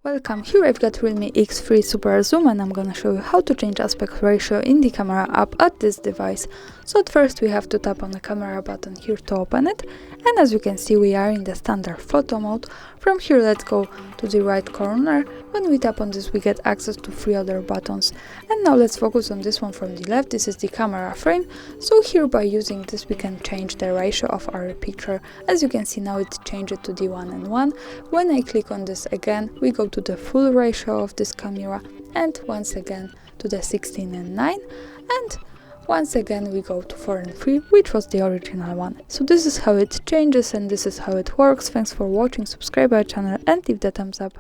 Welcome, here I've got REALME X3 SuperZoom and I'm gonna show you how to change aspect ratio in the camera app at this device. So at first we have to tap on the camera button here to open it, and as you can see we are in the standard photo mode. From here let's go to the right corner. When we tap on this we get access to 3 other buttons, and now let's focus on this one from the left. This is the camera frame, so here by using this we can change the ratio of our picture. As you can see now it changed it to the 1:1. When I click on this again we go to the full ratio of this camera, and once again to the 16:9, and once again we go to 4:3, which was the original one. So this is how it changes and this is how it works. Thanks for watching, subscribe our channel and leave the thumbs up.